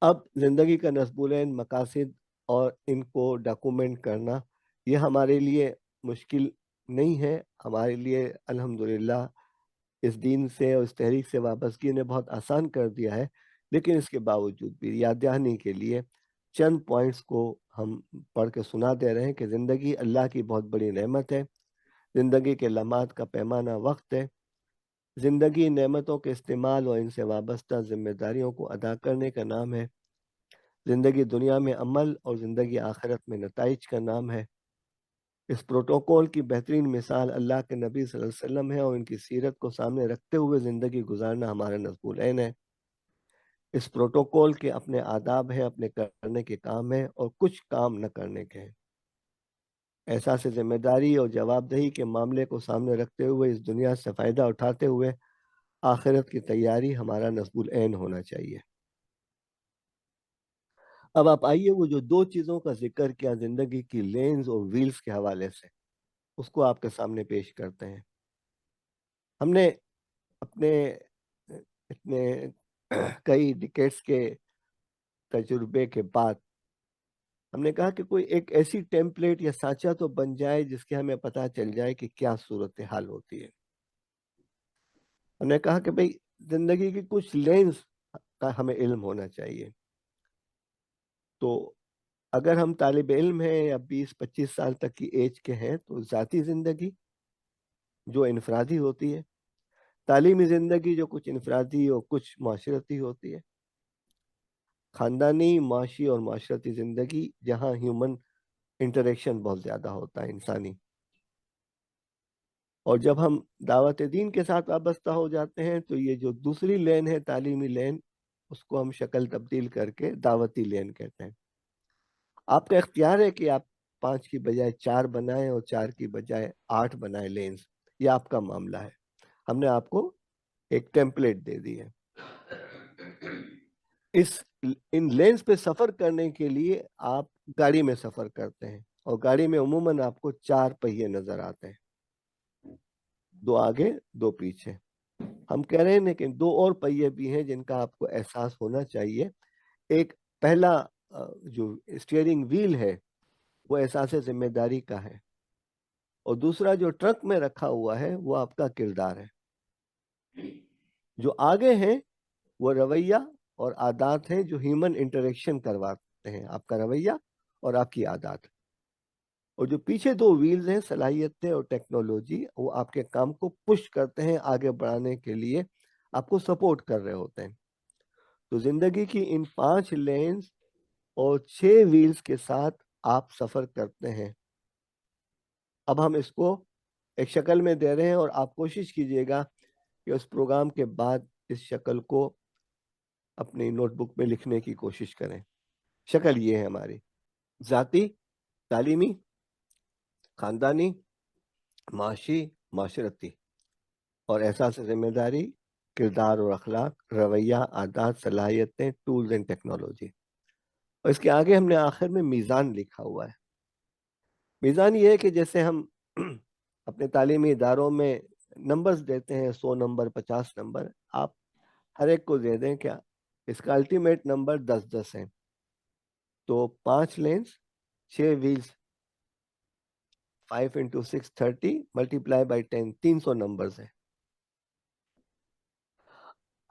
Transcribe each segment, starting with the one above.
اب زندگی کا نصبولین مقاصد اور ان کو ڈاکومنٹ کرنا یہ ہمارے لیے مشکل نہیں ہے. ہمارے لیے الحمدللہ اس دین سے اور اس تحریک سے وابستگی نے بہت آسان کر دیا ہے. لیکن اس کے باوجود بھی یاد دہانی کے لیے چند پوائنٹس کو ہم پڑھ کے سنا دے رہے ہیں کہ زندگی اللہ کی بہت بڑی نعمت ہے. زندگی کے لمحات کا پیمانہ وقت ہے. زندگی نعمتوں کے استعمال اور ان سے وابستہ ذمہ داریوں کو ادا کرنے کا نام ہے. زندگی دنیا میں عمل اور زندگی آخرت میں نتائج کا نام ہے. اس پروٹوکول کی بہترین مثال اللہ کے نبی صلی اللہ علیہ وسلم ہے اور ان کی سیرت کو سامنے رکھتے ہوئے زندگی گزارنا ہمارا نصب العین ہے. اس پروٹوکول کے اپنے آداب ہیں، اپنے کرنے کے کام ہیں اور کچھ کام نہ کرنے کے ہیں. احساس ذمہ داری اور جواب دہی کے معاملے کو سامنے رکھتے ہوئے اس دنیا سے فائدہ اٹھاتے ہوئے آخرت کی تیاری ہمارا نصب العین ہونا چاہیے. اب آپ آئیے وہ جو دو چیزوں کا ذکر کیا زندگی کی لینز اور ویلز کے حوالے سے، اس کو آپ کے سامنے پیش کرتے ہیں. ہم نے اپنے اتنے کئی ڈیکیڈز کے تجربے کے بعد ہم نے کہا کہ کوئی ایک ایسی ٹیمپلیٹ یا سانچہ تو بن جائے جس کے ہمیں پتہ چل جائے کہ کیا صورتحال ہوتی ہے. ہم نے کہا کہ بھئی زندگی کی کچھ لینز کا ہمیں علم ہونا چاہیے. تو اگر ہم طالب علم ہیں یا 20-25 سال تک کی ایج کے ہیں تو ذاتی زندگی جو انفرادی ہوتی ہے، تعلیمی زندگی جو کچھ انفرادی اور کچھ معاشرتی ہوتی ہے، خاندانی، معاشی اور معاشرتی زندگی جہاں ہیومن انٹریکشن بہت زیادہ ہوتا ہے انسانی. اور جب ہم دعوت دین کے ساتھ وابستہ ہو جاتے ہیں تو یہ جو دوسری لین ہے تعلیمی لین، اس کو ہم شکل تبدیل کر کے دعوتی لین کہتے ہیں. آپ کا اختیار ہے کہ آپ 5 کی بجائے 4 بنائیں اور 4 کی بجائے 8 بنائیں لینز. یہ آپ کا معاملہ ہے. ہم نے آپ کو ایک ٹیمپلیٹ دے دی ہے. ان لینز پہ سفر کرنے کے لیے آپ گاڑی میں سفر کرتے ہیں اور گاڑی میں عموماً آپ کو 4 پہیے نظر آتے ہیں، 2 آگے 2 پیچھے. ہم کہہ رہے ہیں لیکن 2 اور پہیے بھی ہیں جن کا آپ کو احساس ہونا چاہیے. ایک پہلا جو اسٹیئرنگ ویل ہے وہ احساس ذمہ داری کا ہے، اور دوسرا جو ٹرک میں رکھا ہوا ہے وہ آپ کا کردار ہے. جو آگے ہیں وہ رویہ اور عادات ہیں جو ہیومن انٹریکشن کرواتے ہیں، آپ کا رویہ اور آپ کی عادات. اور جو پیچھے 2 ویلز ہیں صلاحیتیں اور ٹیکنالوجی، وہ آپ کے کام کو پش کرتے ہیں آگے بڑھانے کے لیے، آپ کو سپورٹ کر رہے ہوتے ہیں. تو زندگی کی ان 5 لینز اور 6 ویلز کے ساتھ آپ سفر کرتے ہیں. اب ہم اس کو ایک شکل میں دے رہے ہیں اور آپ کوشش کیجئے گا کہ اس پروگرام کے بعد اس شکل کو اپنی نوٹ بک میں لکھنے کی کوشش کریں. شکل یہ ہے ہماری: ذاتی، تعلیمی، خاندانی، معاشی، معاشرتی اور احساس ذمہ داری، کردار اور اخلاق، رویہ، عادات، صلاحیتیں، ٹولز اینڈ ٹیکنالوجی. اور اس کے آگے ہم نے آخر میں میزان لکھا ہوا ہے. میزان یہ ہے کہ جیسے ہم اپنے تعلیمی اداروں میں نمبرز دیتے ہیں، 100 نمبر، 50 نمبر، آپ ہر ایک کو دے دیں کیا اس کا الٹیمیٹ نمبر 10-10 ہے. تو 5 لینز، 6 ویلز، 5 into 6 30 ملٹیپلائی بائی 10 300 نمبرز ہیں.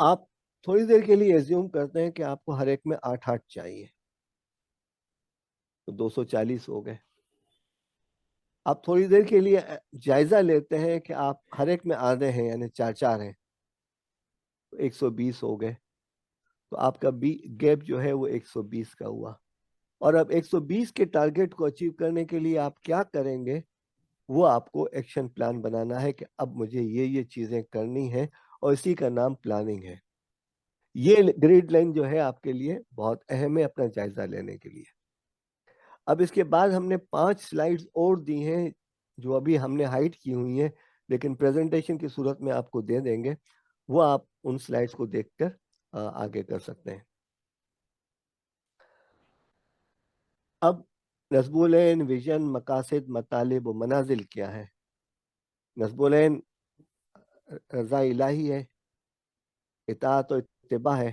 آپ تھوڑی دیر کے لیے ایزیوم کرتے ہیں کہ آپ کو ہر ایک میں 8-8 چاہیے، تو 240 ہو گئے. آپ تھوڑی دیر کے لیے جائزہ لیتے ہیں کہ آپ ہر ایک میں آدھے ہیں یعنی 4-4 ہیں، تو 120 ہو گئے. تو آپ کا گیپ جو ہے وہ 120 کا ہوا. اور اب 120 کے ٹارگٹ کو اچیو کرنے کے لیے آپ کیا کریں گے، وہ آپ کو ایکشن پلان بنانا ہے کہ اب مجھے یہ چیزیں کرنی ہیں، اور اسی کا نام پلاننگ ہے. یہ گریڈ لائن جو ہے آپ کے لیے بہت اہم ہے اپنا جائزہ لینے کے لیے. اب اس کے بعد ہم نے 5 سلائیڈز اور دی ہیں جو ابھی ہم نے ہائڈ کی ہوئی ہیں لیکن پریزنٹیشن کی صورت میں آپ کو دے دیں گے. وہ آپ ان سلائیڈز کو دیکھ کر آگے کر سکتے ہیں. اب نصب العین، ویژن، مقاصد، مطالب و منازل کیا ہے؟ نصب العین رضا الہی ہے، اطاعت و اتباع ہے.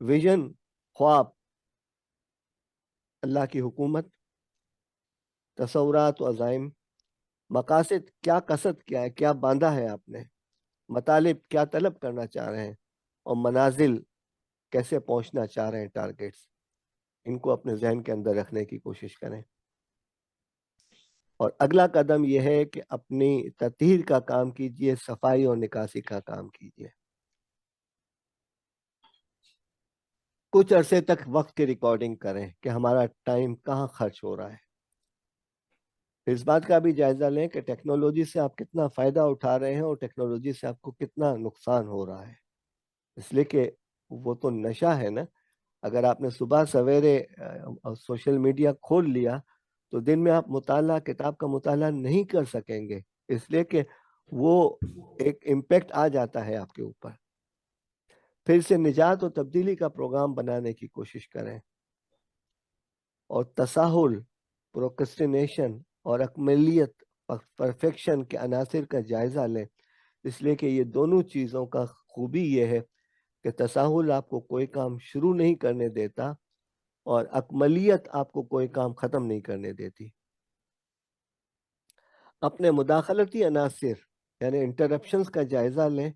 ویژن ख्वाब, अल्लाह की हुकूमत, तसव्वुरात व अज़ाइम, मकासद क्या कसद क्या है, क्या बांधा है आपने, मतालिब क्या तलब करना चाह रहे हैं, और मनाजिल कैसे पहुंचना चाह रहे हैं, टारगेट्स, इनको अपने जहन के अंदर रखने की कोशिश करें। और अगला कदम यह है कि अपनी ततीर का काम कीजिए, सफाई और निकासी का काम कीजिए। कुछ अरसे तक वक्त की रिकॉर्डिंग करें कि हमारा टाइम कहाँ खर्च हो रहा है। इस बात का भी जायजा लें कि टेक्नोलॉजी से आप कितना फायदा उठा रहे हैं और टेक्नोलॉजी से आपको कितना नुकसान हो रहा है। इसलिए कि वो तो नशा है ना। अगर आपने सुबह सवेरे सोशल मीडिया खोल लिया तो दिन में आप मुताला, किताब का मुताला नहीं कर सकेंगे, इसलिए कि वो एक इम्पेक्ट आ जाता है आपके ऊपर। फिर से निजात और तब्दीली का प्रोग्राम बनाने की कोशिश करें, और तसाहुल, प्रोक्रेस्टिनेशन और अकमलियत, परफेक्शन के अनासिर का जायजा लें। इसलिए कि ये दोनों चीज़ों का खूबी ये है कि तसाहुल आपको कोई काम शुरू नहीं करने देता और अकमलियत आपको कोई काम ख़त्म नहीं करने देती। अपने मुदाखलती अनासिर यानी इंटरप्शंस का जायजा लें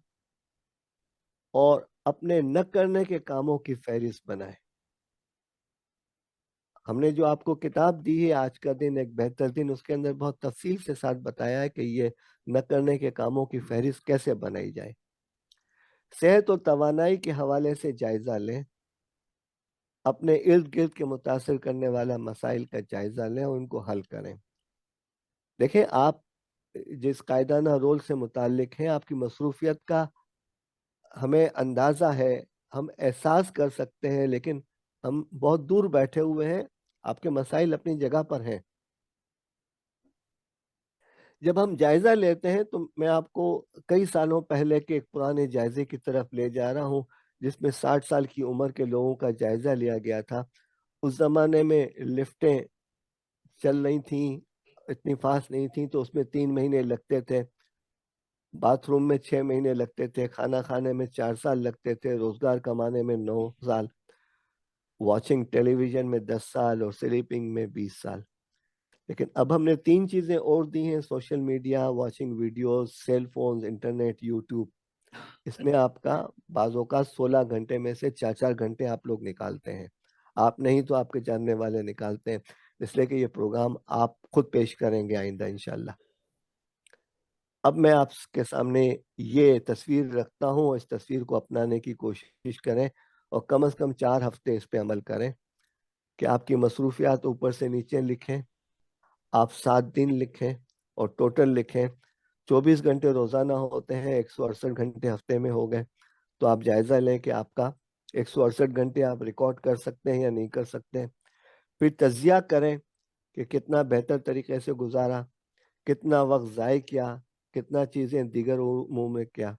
और अपने न करने के कामों की फहरिस्त बनाएं। हमने जो आपको किताब दी है आज का दिन एक बेहतर दिन, उसके अंदर बहुत तफसील से साथ बताया है कि ये न करने के कामों की फहरिस्त कैसे बनाई जाए। सेहत और तवानाई के हवाले से जायजा लें, अपने इर्द गिर्द के मुतासर करने वाला मसाइल का जायजा लें और उनको हल करें। देखें, आप जिस कायदाना रोल से मुतालिक हैं, आपकी मसरूफियत का हमें अंदाज़ा है, हम एहसास कर सकते हैं, लेकिन हम बहुत दूर बैठे हुए हैं। आपके मसाइल अपनी जगह पर हैं। जब हम जायजा लेते हैं तो मैं आपको कई सालों पहले के एक पुराने जायजे की तरफ ले जा रहा हूँ, जिसमें 60 साल की उम्र के लोगों का जायजा लिया गया था। उस जमाने में लिफ्टें चल रही थी, इतनी फास्ट नहीं थी, तो उसमें 3 महीने लगते थे, बाथरूम में 6 महीने लगते थे, खाना खाने में 4 साल लगते थे, रोजगार कमाने में 9 साल, वॉचिंग टेलीविजन में 10 साल और स्लीपिंग में 20 साल। लेकिन अब हमने तीन चीजें और दी हैं, social media, watching videos, cell phones, internet, YouTube. इसमें आपका बाजों का 16 घंटे में से 4 4 घंटे आप लोग निकालते हैं। आप नहीं तो आपके जानने वाले निकालते हैं। इसलिए कि ये प्रोग्राम आप खुद पेश करेंगे आइंदा इंशाल्लाह। अब मैं आपके सामने ये तस्वीर रखता हूँ, इस तस्वीर को अपनाने की कोशिश करें और कम से कम 4 हफ्ते इस पे अमल करें कि आपकी मसरूफियात ऊपर से नीचे लिखें, आप 7 दिन लिखें और टोटल लिखें। 24 घंटे रोजाना होते हैं, 168 घंटे हफ्ते में हो गए, तो आप जायजा लें कि आपका 168 घंटे आप रिकॉर्ड कर सकते हैं या नहीं कर सकते हैं। फिर तजिया करें कि कितना बेहतर तरीके से गुजारा, कितना वक्त ज़ाय किया, कितना चीज़ें दीगर मुंह में किया।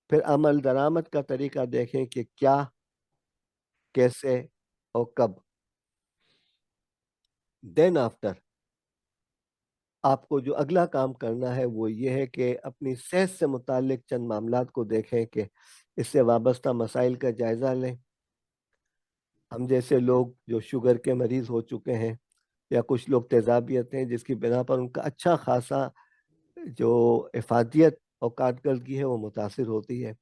फिर अमल दरामद का तरीका देखें कि क्या, कैसे और कब। देन आफ्टर आपको जो अगला काम करना है वो ये है कि अपनी सेहत से मुतालिक चंद मामलात को देखें कि इससे वाबस्ता मसाइल का जायजा लें। हम जैसे लोग जो शुगर के मरीज हो चुके हैं या कुछ लोग तेजाबियत हैं जिसकी बिना पर उनका अच्छा खासा जो इफादियत और कारकर्दगी है वो मुतासिर होती है,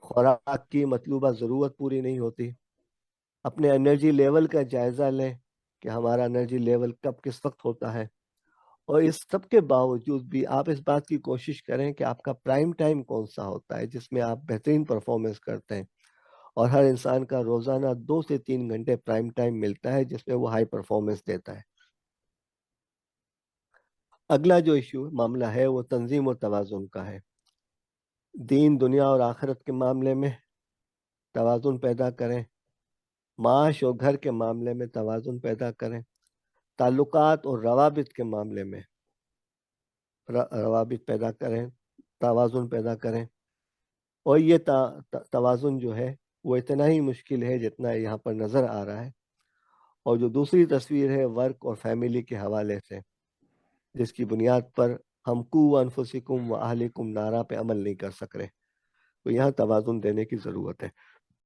खुराक की मतलूबा ज़रूरत पूरी नहीं होती। अपने एनर्जी लेवल का जायज़ा लें कि हमारा एनर्जी लेवल कब किस वक्त होता है। और इस सब के बावजूद भी आप इस बात की कोशिश करें कि आपका प्राइम टाइम कौन सा होता है जिसमें आप बेहतरीन परफॉर्मेंस करते हैं। और हर इंसान का रोजाना 2 से 3 घंटे प्राइम टाइम मिलता है जिसमें वो हाई परफॉर्मेंस देता है। अगला जो इशू मामला है वो तंजीम और तवाज़ुन का है। दीन, दुनिया और आखिरत के मामले में तवाज़ुन पैदा करें, माश और घर के मामले में तवाज़ुन पैदा करें, ताल्लुकात और रवाबित के मामले में रवाबित पैदा करें, तवाज़ुन पैदा करें। और ये तवाज़ुन जो है वो इतना ही मुश्किल है जितना यहाँ पर नज़र आ रहा है। और जो दूसरी तस्वीर है वर्क और फैमिली के हवाले से, जिसकी बुनियाद पर हम कू अनफुसिकुम व अहलिकुम नारा पे अमल नहीं कर सक रहे, तो यहाँ तवाज़ुन देने की ज़रूरत है।